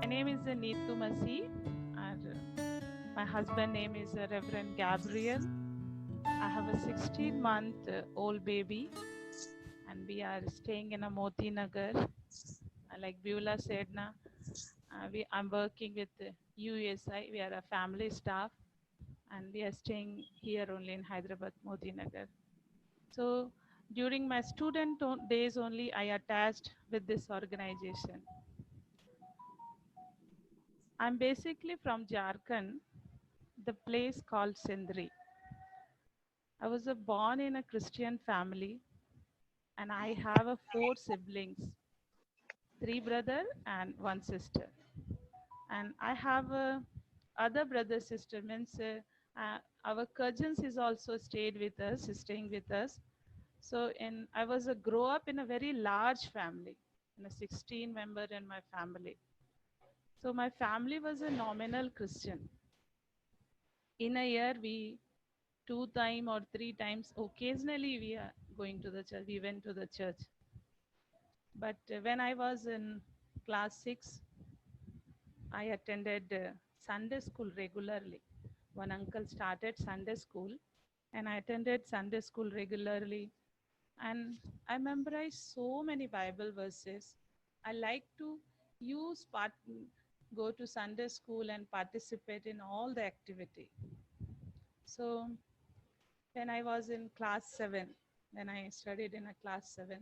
name is Neetu Masi, and my husband name is Reverend Gabriel. I have a 16-month old baby, and we are staying in a Moti Nagar. Like Beulah said, I'm working with USI. We are a family staff, and we are staying here only in Hyderabad, Moti Nagar. So during my student days only, I attached with this organization. I'm basically from Jharkhand, the place called Sindri. I was born in a Christian family, and I have four siblings, three brother and one sister. And I have other brother sister means our cousins is also stayed with us, staying with us. So in I was a grow up in a very large family, in a 16 member in my family. So my family was a nominal Christian. In a year, we two time or three times occasionally we are going to the church. We went to the church. But when I was in class 6, I attended Sunday school regularly. One uncle started Sunday school, and I attended Sunday school regularly. And I memorized so many Bible verses. I like to use part, go to Sunday school and participate in all the activity. So when I was in class 7, when I studied in a class 7,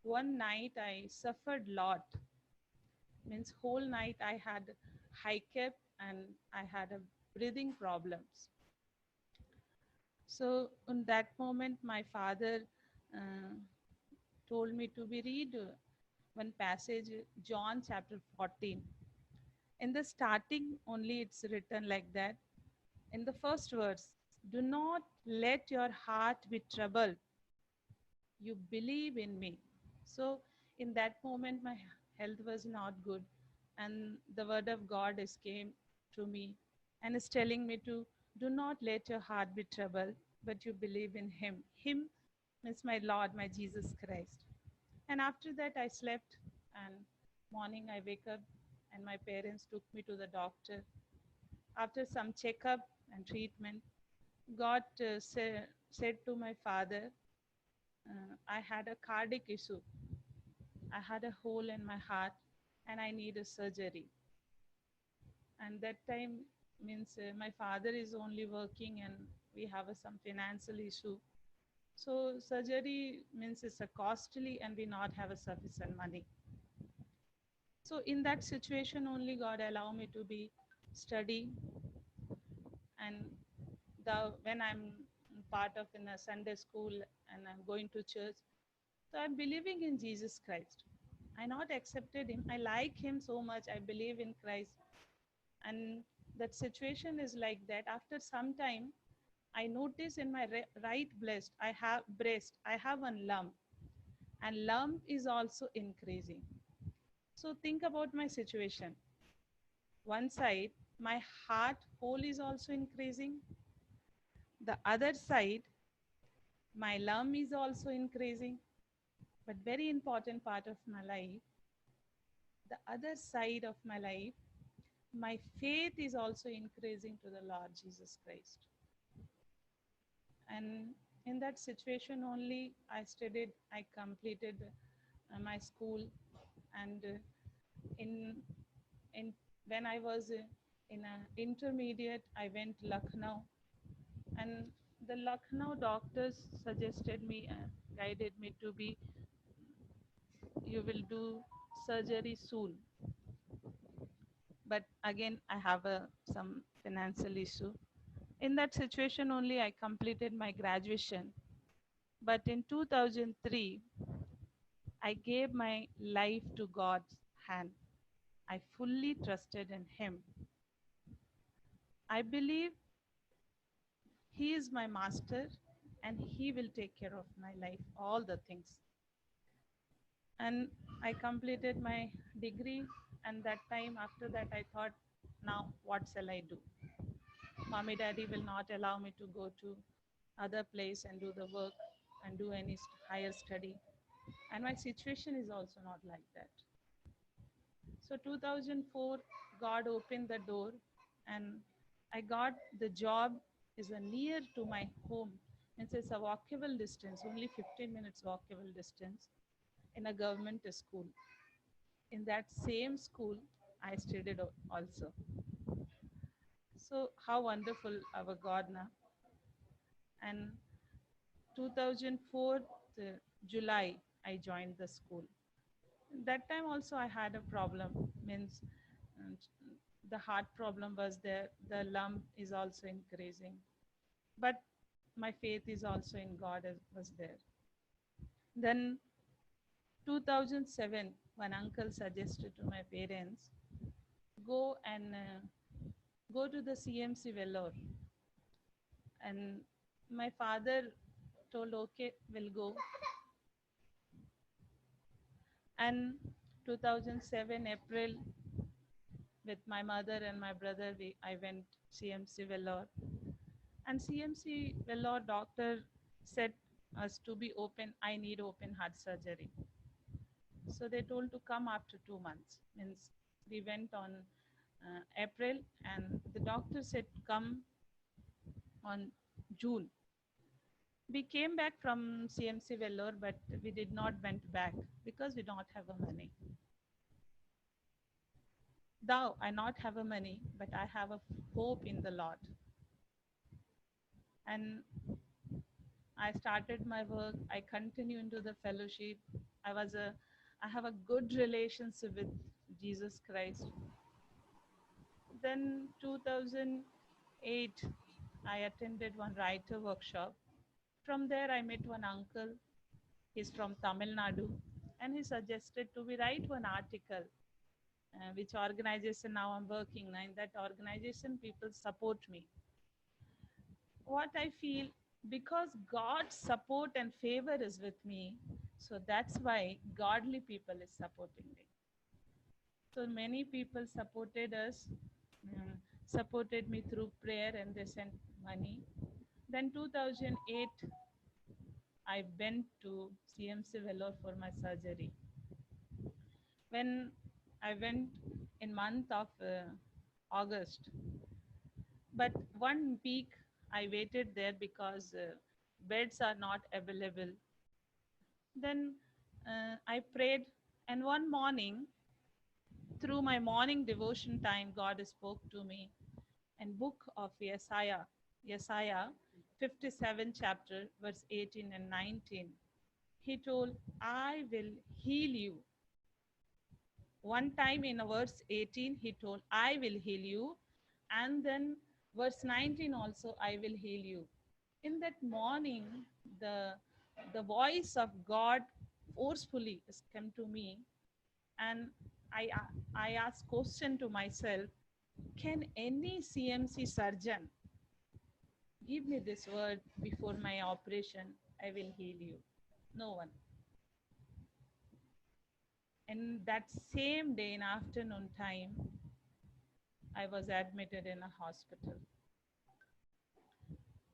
one night I suffered lot. Means whole night I had hiccup and I had a breathing problems. So in that moment, my father uh, told me to be read one passage, John chapter 14. In the starting only it's written like that. In the first verse, do not let your heart be troubled. You believe in me. So in that moment, my health was not good, and the word of God is came to me and is telling me to do not let your heart be troubled, but you believe in Him. Him means my Lord, my Jesus Christ. And after that, I slept, and morning I wake up, and my parents took me to the doctor. After some checkup and treatment, God said to my father, I had a cardiac issue. I had a hole in my heart and I need a surgery. And that time means my father is only working and we have some financial issue. So surgery means it's a costly and we not have a sufficient money. So in that situation only God allow me to be study, and the when I'm part of in a Sunday school and I'm going to church, so I'm believing in Jesus Christ. I not accepted him. I like him so much. I believe in Christ. And that situation is like that. After some time, I notice in my right breast, I have one lump, and lump is also increasing. So think about my situation. One side, my heart hole is also increasing. The other side, my lump is also increasing. But very important part of my life, the other side of my life, my faith is also increasing to the Lord Jesus Christ. And in that situation only, I studied, I completed my school, and in in when I was in a intermediate, I went Lucknow, and the Lucknow doctors suggested me, guided me to be, you will do surgery soon. But again, I have some financial issue. In that situation only, I completed my graduation. But in 2003, I gave my life to God's hand. I fully trusted in Him. I believe He is my master and He will take care of my life, all the things. And I completed my degree. And that time, after that, I thought, now what shall I do? Mommy, daddy will not allow me to go to other place and do the work and do any higher study. And my situation is also not like that. So 2004, God opened the door, and I got the job is a near to my home. It's a walkable distance, only 15 minutes walkable distance in a government school. In that same school, I studied also. So how wonderful our God now. And 2004 July, I joined the school. That time also I had a problem, means uh, the heart problem was there, the lump is also increasing, but my faith is also in God was there. Then 2007, one uncle suggested to my parents, go and go to the CMC Vellore. And my father told, okay, we'll go. And 2007 April, with my mother and my brother, I went CMC Vellore. And CMC Vellore doctor said us to be open, I need open heart surgery. So they told to come after 2 months. Means we went on April, and the doctor said come on June. We came back from CMC Vellore, but we did not went back because we don't have a money. Though I not have a money, but I have a hope in the Lord. And I started my work. I continue into the fellowship. I have a good relationship with Jesus Christ. Then 2008, I attended one writer workshop. From there, I met one uncle. He's from Tamil Nadu, and he suggested to me write one article. Which organization now I'm working in that organization, people support me. What I feel, because God's support and favor is with me, so that's why godly people is supporting me. So many people supported us, uh, supported me through prayer, and they sent money. Then 2008, I went to CMC Vellore for my surgery. When I went in month of August, but 1 week I waited there because beds are not available. Then I prayed, and one morning, through my morning devotion time, God spoke to me. And book of Yesaiah 57 chapter, verse 18 and 19. He told, I will heal you. One time in verse 18, he told, I will heal you. And then verse 19 also, I will heal you. In that morning, the, the voice of God forcefully has come to me. And I asked question to myself, can any CMC surgeon give me this word before my operation? I will heal you. No one. And that same day in afternoon time, I was admitted in a hospital.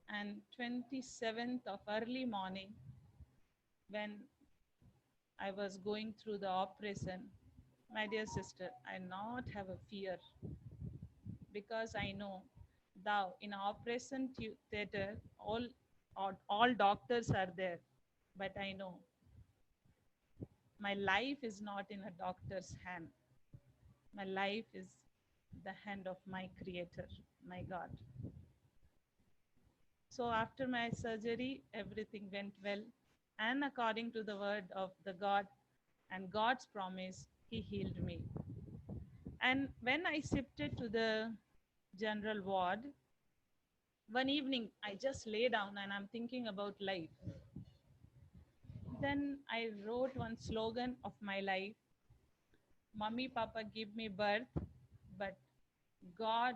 And 27th of early morning, when I was going through the operation, my dear sister, I not have a fear, because I know thou in operation theater, all doctors are there, but I know my life is not in a doctor's hand. My life is the hand of my Creator, my God. So after my surgery, everything went well. And according to the word of the God and God's promise, He healed me. And when I shifted to the general ward, one evening I just lay down and I'm thinking about life. Then I wrote one slogan of my life: Mummy, Papa give me birth, but God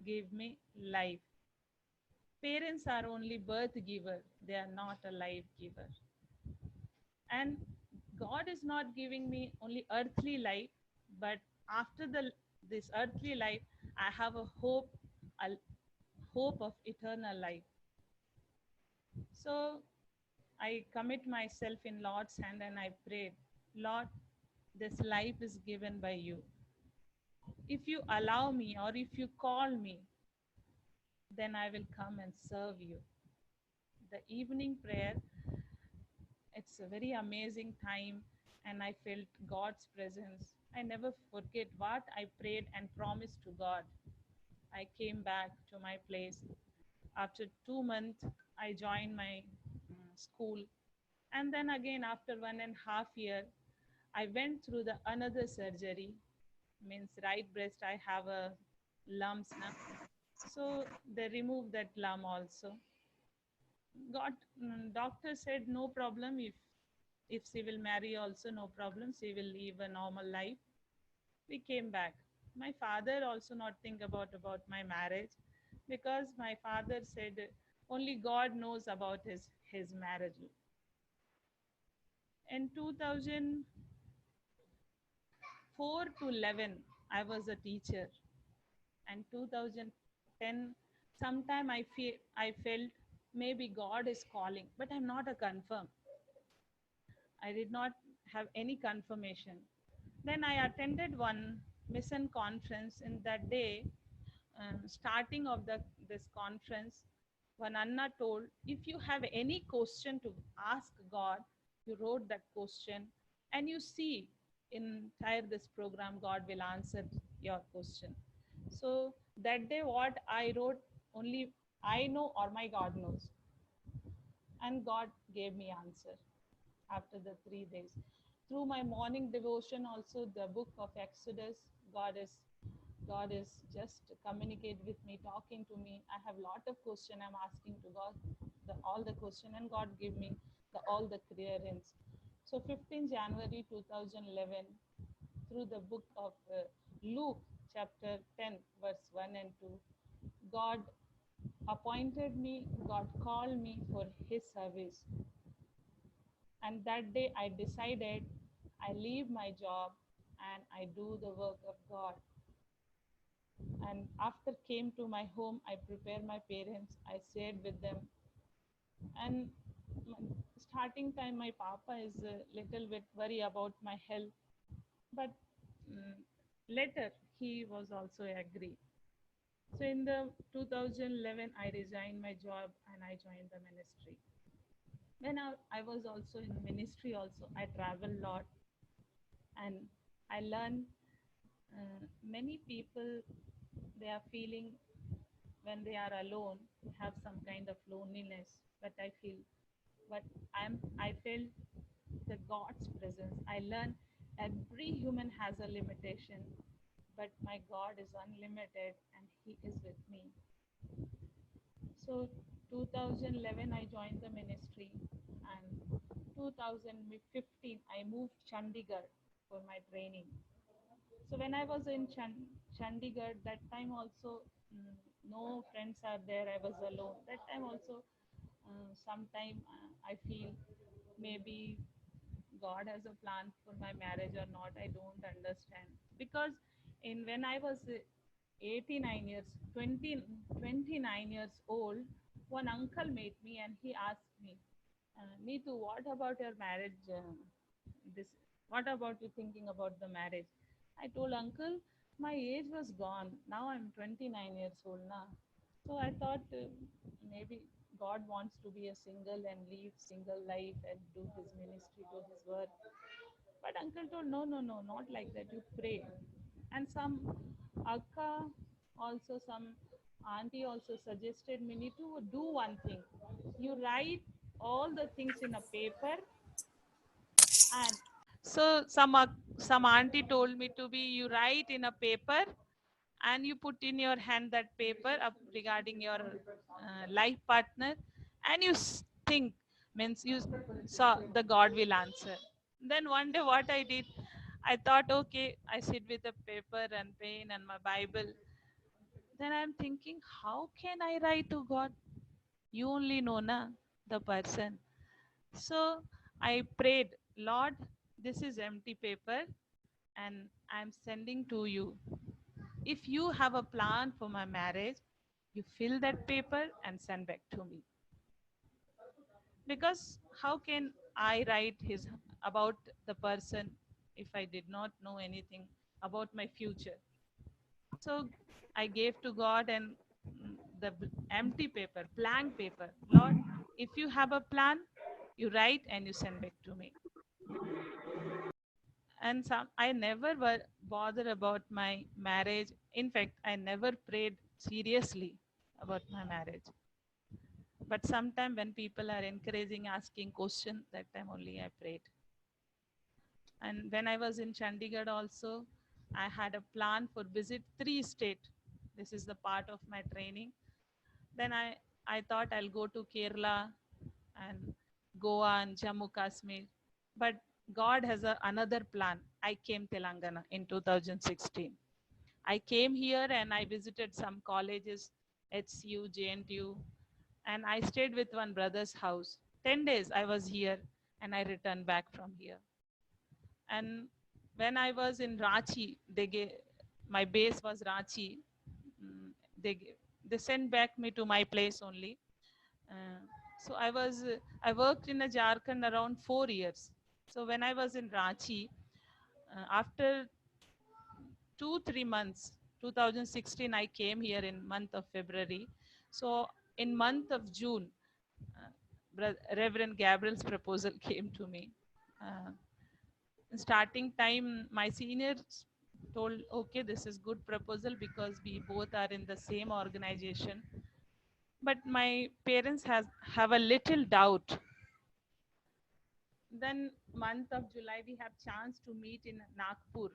gave me life. Parents are only birth giver, they are not a life giver. And God is not giving me only earthly life, but after this earthly life, I have a hope of eternal life. So I commit myself in Lord's hand and I prayed, Lord, this life is given by you. If you allow me or if you call me, then I will come and serve you. The evening prayer, it's a very amazing time, and I felt God's presence. I never forget what I prayed and promised to God. I came back to my place. After 2 months, I joined my school. And then again, after 1.5 years, I went through the another surgery. Means right breast, I have a lumps now. So they removed that lump also. God, doctor said no problem if she will marry also no problem. She will live a normal life. We came back. My father also not think about my marriage, because my father said only God knows about his marriage. In 2004 to 11, I was a teacher, and 2010 sometime I felt maybe God is calling, but I'm not a confirm. I did not have any confirmation. Then I attended one mission conference. In that day, starting of this conference, one Anna told, if you have any question to ask God, you wrote that question, and you see in entire this program, God will answer your question. So that day, what I wrote, only I know or my God knows, and God gave me answer after the 3 days. Through my morning devotion, also the book of Exodus, God is God is just communicate with me, talking to me. I have lot of question I'm asking to God, all the question, and God give me all the clearance. So 15 January 2011, through the book of Luke, chapter 10, verse 1 and 2, God appointed me, God called me for His service. And that day I decided I leave my job and I do the work of God. And after came to my home, I prepare my parents, I shared with them. And starting time, my papa is a little bit worry about my health, but mm, later he was also agree. So in the 2011, I resigned my job and I joined the ministry. When I was also in ministry also, I travel a lot, and I learn many people, they are feeling when they are alone, have some kind of loneliness. But I feel, but I felt the God's presence. I learn every human has a limitation, but my God is unlimited and He is with me. So 2011 I joined the ministry, and 2015 I moved Chandigarh for my training. So when I was in Chandigarh, that time also, no friends are there. I was alone. That time also, sometime I feel maybe God has a plan for my marriage or not. I don't understand, because in when I was 89 years, 29 years old, one uncle met me and he asked me, Neetu, what about your marriage? This, what about you thinking about the marriage? I told uncle, my age was gone. Now I'm 29 years old now. So I thought maybe God wants to be a single and live single life and do his ministry, do his work. But uncle told, no, no, no, not like that. You pray. And some akka, also some auntie also suggested me need to do one thing. You write all the things in a paper, and so some auntie told me to be you write in a paper and you put in your hand that paper up regarding your life partner, and you think, means you saw the God will answer. Then one day what I did, I thought, okay, I sit with a paper and pen and my Bible. Then I'm thinking, how can I write to God? You only know na the person. So I prayed, Lord, this is empty paper and I'm sending to you. If you have a plan for my marriage, you fill that paper and send back to me. Because how can I write his about the person if I did not know anything about my future? So I gave to God and the empty paper, blank paper. Lord, if you have a plan, you write and you send back to me. And I never bother about my marriage. In fact, I never prayed seriously about my marriage. But sometime when people are encouraging, asking question, that time only I prayed. And when I was in Chandigarh also, I had a plan for visit 3 states. This is the part of my training. Then I thought I'll go to Kerala and Goa and Jammu Kashmir. But God has another plan. I came Telangana in 2016. I came here and I visited some colleges, HCU, JNTU, and I stayed with one brother's house. 10 days I was here and I returned back from here. And when I was in Ranchi, my base was Ranchi. Mm, They they sent back me to my place only. Uh, so I worked in a Jharkhand around 4 years. So when I was in Ranchi, after 2 3 months, 2016, I came here in month of February. So in month of June, Reverend Gabriel's proposal came to me. Uh, Starting time, my seniors told, okay, this is good proposal because we both are in the same organization. But my parents have a little doubt. Then month of July, we have chance to meet in Nagpur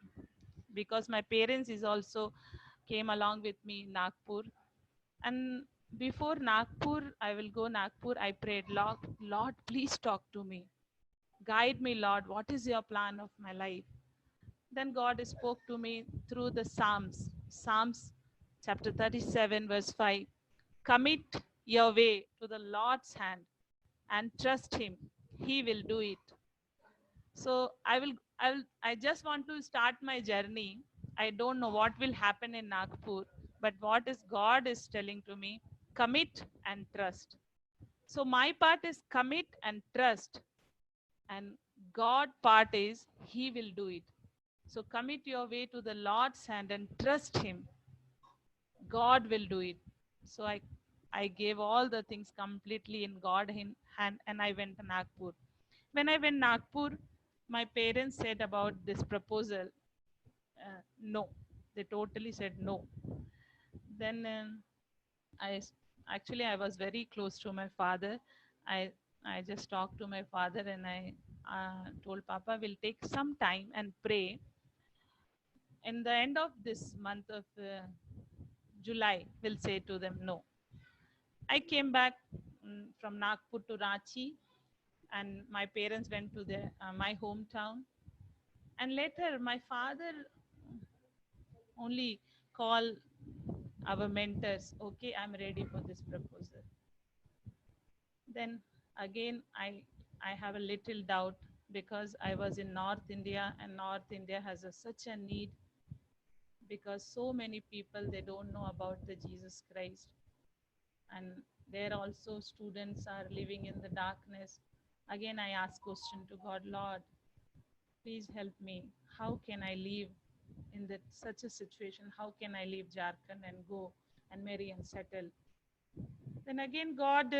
because my parents is also came along with me in Nagpur. And before Nagpur, I will go Nagpur. I prayed, Lord, please talk to me. Guide me, Lord. What is your plan of my life? Then God spoke to me through the Psalms. Psalms chapter 37, verse 5. Commit your way to the Lord's hand and trust Him. He will do it. So I just want to start my journey. I don't know what will happen in Nagpur, but what is God is telling to me, commit and trust. So my part is commit and trust, and God part is He will do it. So commit your way to the Lord's hand and trust Him. God will do it. So I gave all the things completely in God's hand and I went to Nagpur. When I went Nagpur, my parents said about this proposal, no. They totally said no. Then I actually I was very close to my father. I I just talked to my father and I told Papa will take some time and pray. In the end of this month of July, we'll say to them no. I came back from Nagpur to Ranchi, and my parents went to my hometown. And later, my father only called our mentors. Okay, I'm ready for this proposal. Then again, I have a little doubt because I was in North India, and North India has such a need because so many people they don't know about the Jesus Christ, and there also students are living in the darkness. Again, I ask question to God, Lord, please help me. How can I live in that such a situation? How can I leave Jharkhand and go and marry and settle? Then again, God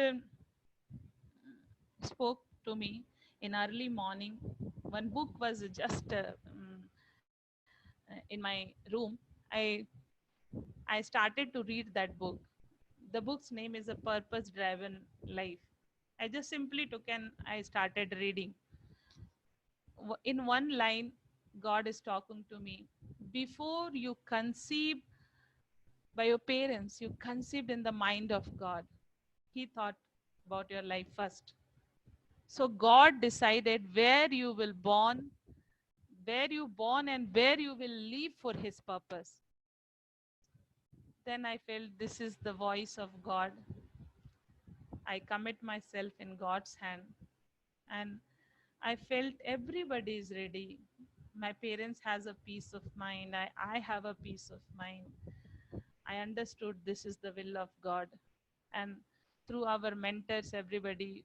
spoke to me in early morning. One book was just in my room. I started to read that book. The book's name is A Purpose Driven Life. I just simply took and I started reading. In one line, God is talking to me. Before you conceive by your parents, you conceived in the mind of God. He thought about your life first. So God decided where you born and where you will live for his purpose. Then I felt this is the voice of God. I commit myself in God's hand. And I felt everybody is ready. My parents has a peace of mind. I have a peace of mind. I understood this is the will of God. And through our mentors, everybody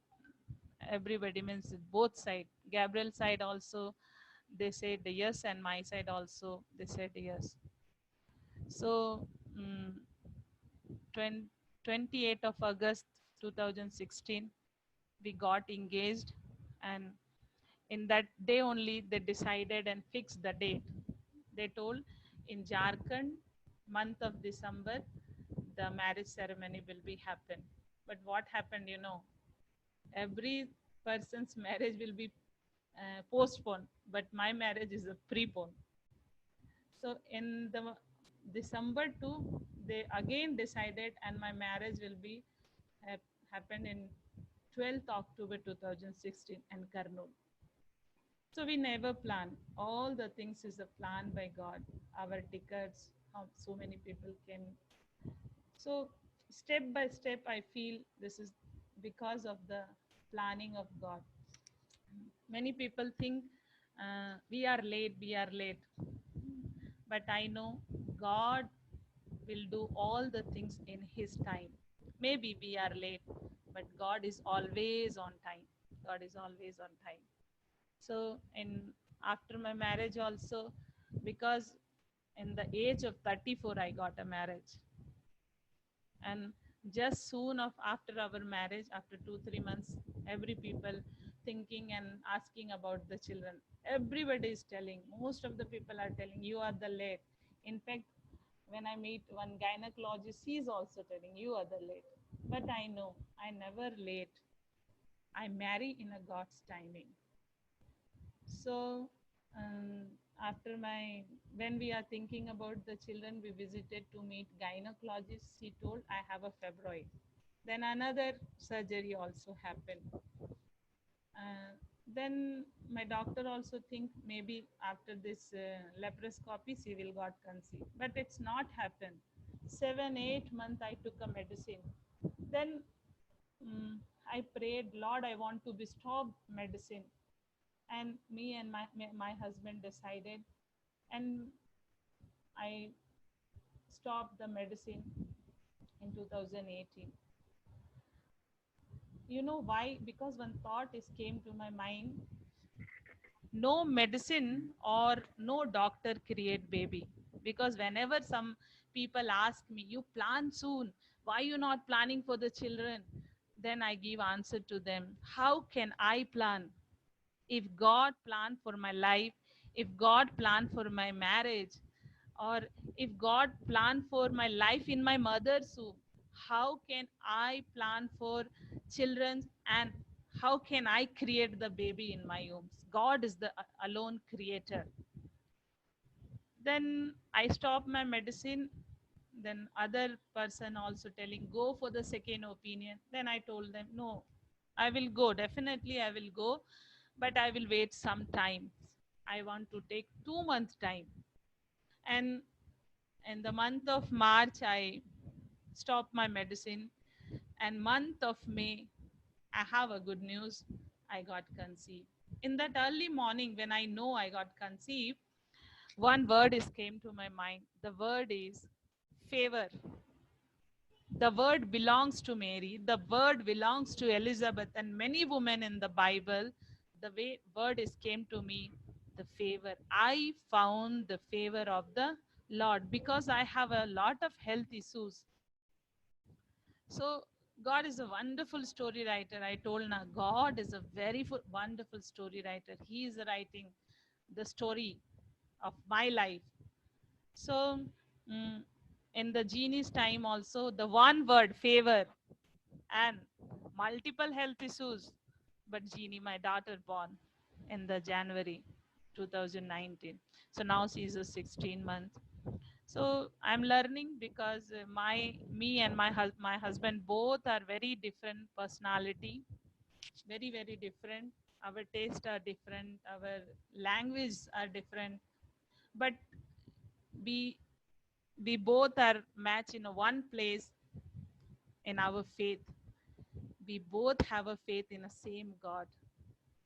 means both side. Gabriel side also, they said yes, and my side also, they said yes. So 28th of August 2016 we got engaged, and in that day only they decided and fixed the date. They told in Jharkhand, month of December, the marriage ceremony will be happen. But what happened, every person's marriage will be postponed, but my marriage is a preponed. So in the December 2, they again decided, and my marriage will be happened in 12th October 2016 in Karnool. So we never plan. All the things is a plan by God. Our tickets, how so many people came. So step by step, I feel this is because of the planning of God. Many people think we are late. But I know God will do all the things in His time. Maybe we are late, but God is always on time. God is always on time. So, after my marriage also, because in the age of 34, I got a marriage, and just soon of after our marriage, after 2 3 months, every people thinking and asking about the children. Everybody is telling. Most of the people are telling you are the late. In fact, when I meet one gynecologist, he is also telling you are the late. But I know I never late. I marry in a God's timing. So after my when we are thinking about the children, we visited to meet gynecologist. She told I have a fibroid. Then another surgery also happened. Then my doctor also think maybe after this laparoscopy she will got conceived, but it's not happened. 7 8 months I took a medicine. Then I prayed, Lord, I want to be stopped medicine, and me and my husband decided, and I stopped the medicine in 2018. You know why? Because one thought is came to my mind: no medicine or no doctor create baby. Because whenever some people ask me, you plan soon, why you not planning for the children? Then I give answer to them: how can I plan? If God planned for my life, if God planned for my marriage, or if God planned for my life in my mother's womb, how can I plan for children, and how can I create the baby in my womb? God is the alone creator. Then I stopped my medicine. Then other person also telling go for the second opinion. Then I told them no, I will go, definitely I will go, but I will wait some time. I want to take 2 months time. And in the month of March, I stopped my medicine. And month of May, I have a good news. I got conceived. In that early morning, when I know I got conceived, one word is came to my mind. The word is favor. The word belongs to Mary. The word belongs to Elizabeth and many women in the Bible. The way word is came to me, the favor. I found the favor of the Lord because I have a lot of health issues. So God is a wonderful story writer. I told now God is a very wonderful story writer. He is writing the story of my life. So mm, in the genie's time also, the one word favor and multiple health issues. But Jeannie, my daughter, born in the January 2019. So now she's a 16 months. So I'm learning because me and my husband both are very different personality, very different. Our tastes are different. Our language are different. But we we both are matched in a one place in our faith. We both have a faith in the same God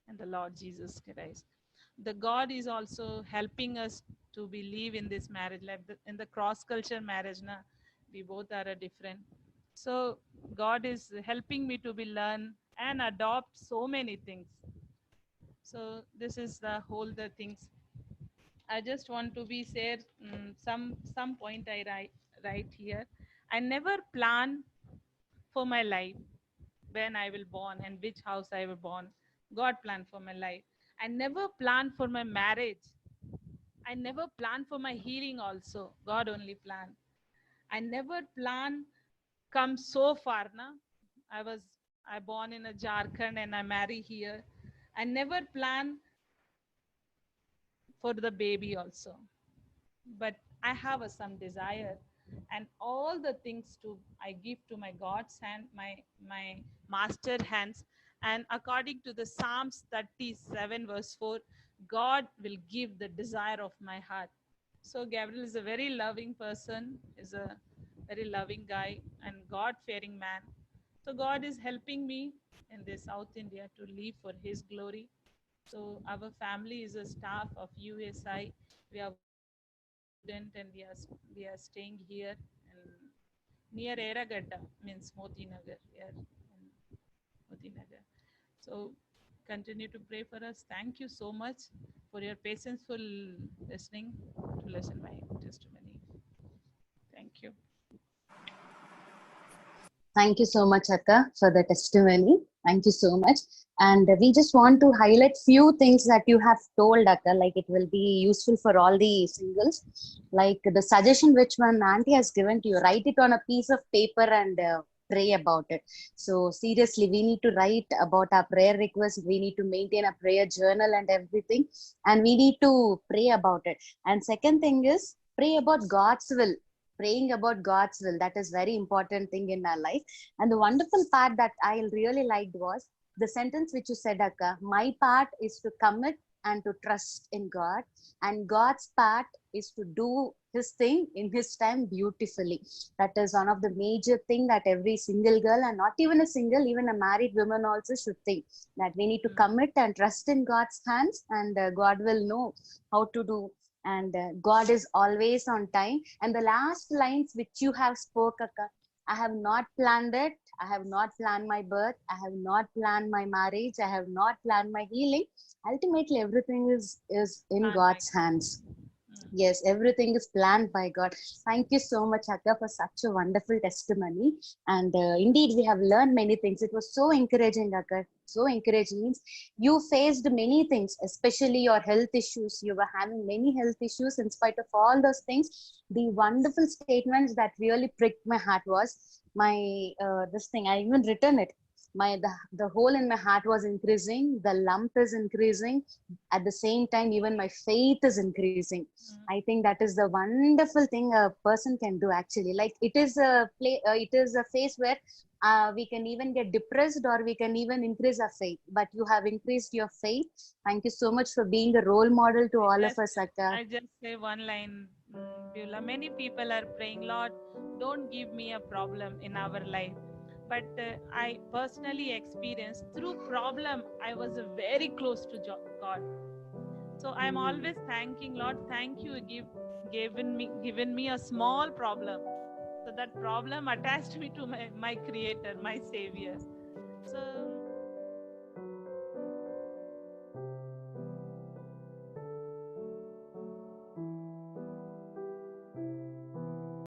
and the Lord Jesus Christ. The God is also helping us to believe in this marriage life. In the cross culture marriage, na, we both are a different. So God is helping me to be learn and adopt so many things. So this is the whole the things. I just want to be share some point I write here. I never plan for my life, when I will born and which house I will born. God planned for my life. I never planned for my marriage. I never planned for my healing also. God only planned. I never planned come so far. Na? I born in a Jharkhand and I marry here. I never planned for the baby also. But I have some desire, and all the things to I give to my God's hand, my master hands. And according to the Psalms 37 verse 4, God will give the desire of my heart. So Gabriel is a very loving person, is a very loving guy and God fearing man. So God is helping me in this South India to live for his glory. So our family is a staff of USI. We are working as a student, and we are staying here in, near Eragadda, means Moti Nagar. We are in Moti Nagar. So continue to pray for us. Thank you so much for your patience for listening to listen my testimony. Thank you. Thank you so much, Akka, for the testimony. Thank you so much. And we just want to highlight few things that you have told, Akka, like it will be useful for all the singles. Like the suggestion which one auntie has given to you, write it on a piece of paper and pray about it. So seriously, we need to write about our prayer requests. We need to maintain a prayer journal and everything. And we need to pray about it. And second thing is, pray about God's will, praying about God's will. That is very important thing in our life. And the wonderful part that I really liked was the sentence which you said, Akka. My part is to commit and to trust in God, and God's part is to do His thing in His time beautifully. That is one of the major thing that every single girl, and not even a single, even a married woman also should think, that we need to commit and trust in God's hands, and God will know how to do, and God is always on time. And the last lines which you have spoke, Akka, I have not planned it. I have not planned my birth. I have not planned my marriage. I have not planned my healing. Ultimately, everything is in Plan my God's God. hands. Yes, everything is planned by God. Thank you so much, Akka, for such a wonderful testimony. And indeed, we have learned many things. It was so encouraging, Akka. So encouraging means you faced many things, especially your health issues. You were having many health issues. In spite of all those things, the wonderful statements that really pricked my heart was my this thing. I even written it. The hole in my heart was increasing. The lump is increasing. At the same time, even my faith is increasing. I think that is the wonderful thing a person can do actually. Like it is a it is a phase where we can even get depressed, or we can even increase our faith. But you have increased your faith. Thank you so much for being a role model to I all of just, us, Akka. I just say one line, Beulah. Many people are praying, Lord, don't give me a problem in our life. But I personally experienced through problem, I was very close to God. So I'm always thanking Lord. Thank you, given me a small problem. So that problem attached me to my Creator, my Savior. So